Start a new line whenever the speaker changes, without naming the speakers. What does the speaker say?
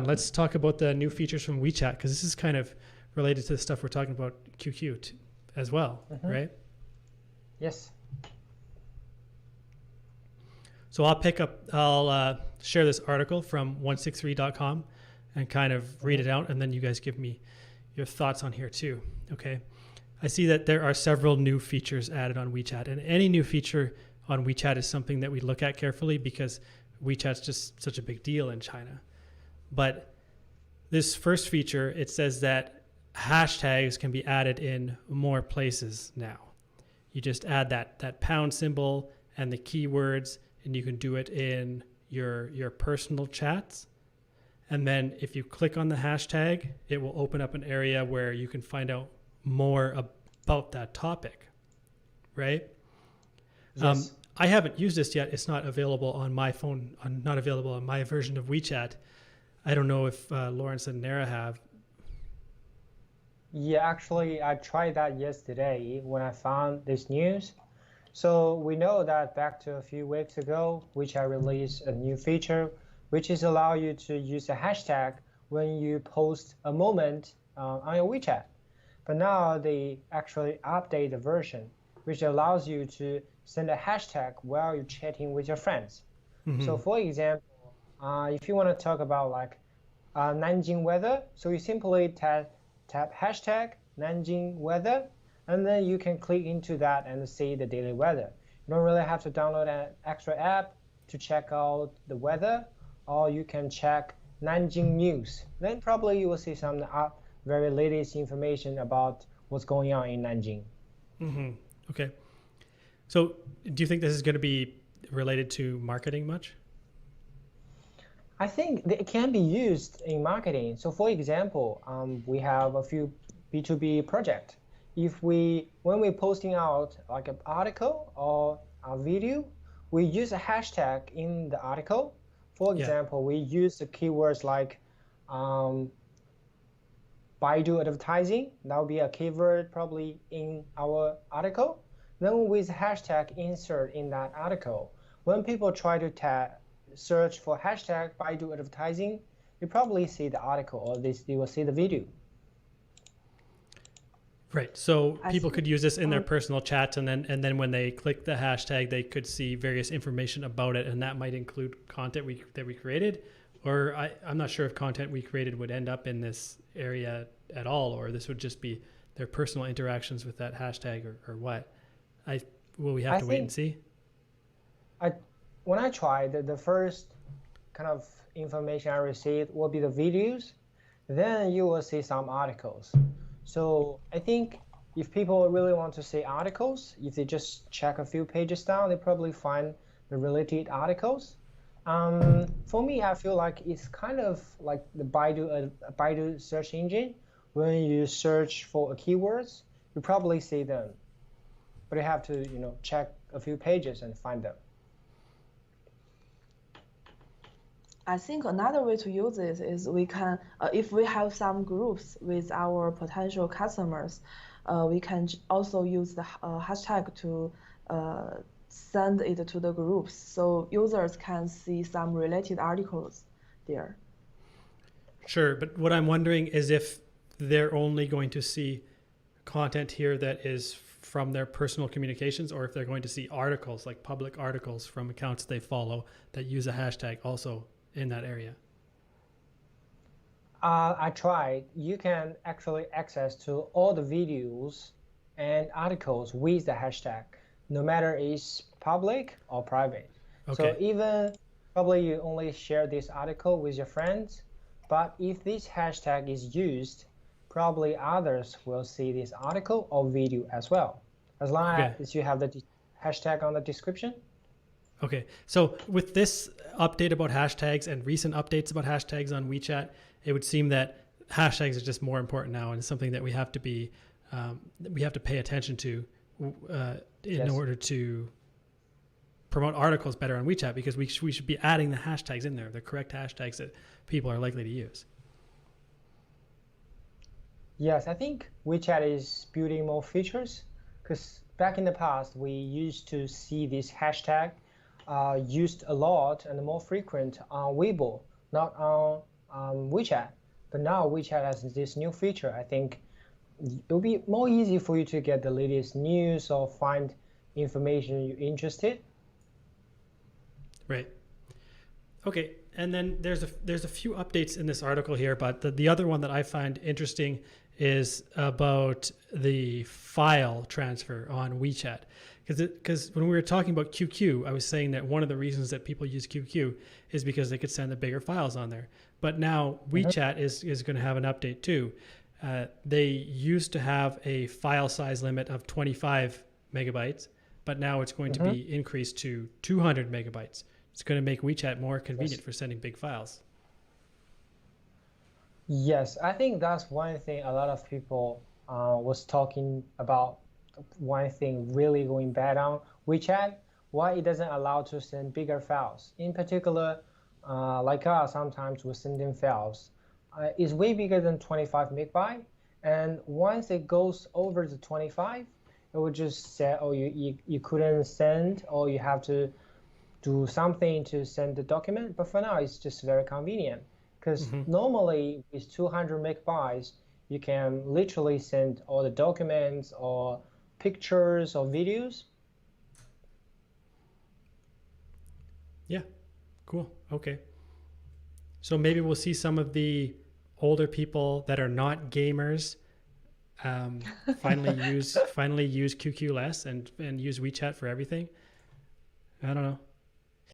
Let's talk about the new features from WeChat, because this is kind of related to the stuff we're talking about QQ as well, right?
Yes.
So I'll share this article from 163.com and kind of read it out, and then you guys give me your thoughts on here too, okay? I see that there are several new features added on WeChat, and any new feature on WeChat is something that we look at carefully because WeChat's just such a big deal in China. But this first feature, it says that hashtags can be added in more places now. You just add that pound symbol and the keywords, and you can do it in your personal chats. And then if you click on the hashtag, it will open up an area where you can find out more about that topic, right?
Yes.
I haven't used this yet. It's not available on my phone, not available on my version of WeChat. I don't know if Lawrence and Nara have.
Yeah, actually, I tried that yesterday when I found this news. So we know that back to a few weeks ago, WeChat released a new feature, which is allow you to use a hashtag when you post a moment on your WeChat. But now they actually update the version, which allows you to send a hashtag while you're chatting with your friends. So for example, if you want to talk about like Nanjing weather, so you simply tap hashtag Nanjing weather, and then you can click into that and see the daily weather. You don't really have to download an extra app to check out the weather, or you can check Nanjing news. Then probably you will see some very latest information about what's going on in Nanjing.
Okay. So do you think this is going to be related to marketing much?
I think it can be used in marketing. So for example, we have a few B2B projects. When we're posting out like an article or a video, we use a hashtag in the article. For example, we use the keywords like Baidu advertising. That would be a keyword probably in our article. Then with hashtag insert in that article, when people try to search for hashtag Baidu advertising, you probably see the article or they will see the video.
Right. So people could use this in their personal chats, and then when they click the hashtag, they could see various information about it, and that might include content that we created. Or I'm not sure if content we created would end up in this area at all, or this would just be their personal interactions with that hashtag, or what. Will we have to wait and see?
When I tried, the first kind of information I received will be the videos. Then you will see some articles. So I think if people really want to see articles, if they just check a few pages down, they probably find the related articles. For me, I feel like it's kind of like the Baidu search engine. When you search for keywords, you probably see them, but you have to check a few pages and find them.
I think another way to use it is we can, if we have some groups with our potential customers, we can also use the hashtag to send it to the groups so users can see some related articles there.
Sure, but what I'm wondering is if they're only going to see content here that is from their personal communications, or if they're going to see articles, like public articles from accounts they follow that use a hashtag also in that area.
I tried. You can actually access to all the videos and articles with the hashtag, no matter it's public or private.
Okay.
So even probably you only share this article with your friends, but if this hashtag is used, probably others will see this article or video as well, as long as you have the hashtag on the description.
Okay, so with this update about hashtags and recent updates about hashtags on WeChat, it would seem that hashtags are just more important now, and it's something that we have to pay attention to in order to promote articles better on WeChat, because we should be adding the hashtags in there, the correct hashtags that people are likely to use.
Yes, I think WeChat is building more features, because back in the past we used to see this hashtag used a lot and more frequent on Weibo, not on WeChat. But now WeChat has this new feature. I think it'll be more easy for you to get the latest news or find information you're interested.
Right. Okay. And then there's a few updates in this article here, but the other one that I find interesting is about the file transfer on WeChat. Because when we were talking about QQ, I was saying that one of the reasons that people use QQ is because they could send the bigger files on there. But now WeChat is going to have an update too. They used to have a file size limit of 25 megabytes, but now it's going to be increased to 200 megabytes. It's going to make WeChat more convenient for sending big files.
Yes, I think that's one thing a lot of people was talking about. One thing really going bad on WeChat, why it doesn't allow to send bigger files. In particular, like us, sometimes we're sending files. It's way bigger than 25 megabyte, and once it goes over the 25, it will just say, oh, you couldn't send, or you have to do something to send the document. But for now, it's just very convenient, because normally with 200 megabytes, you can literally send all the documents or pictures or videos.
Yeah, cool. Okay. So maybe we'll see some of the older people that are not gamers finally use QQ less and use WeChat for everything. I don't know.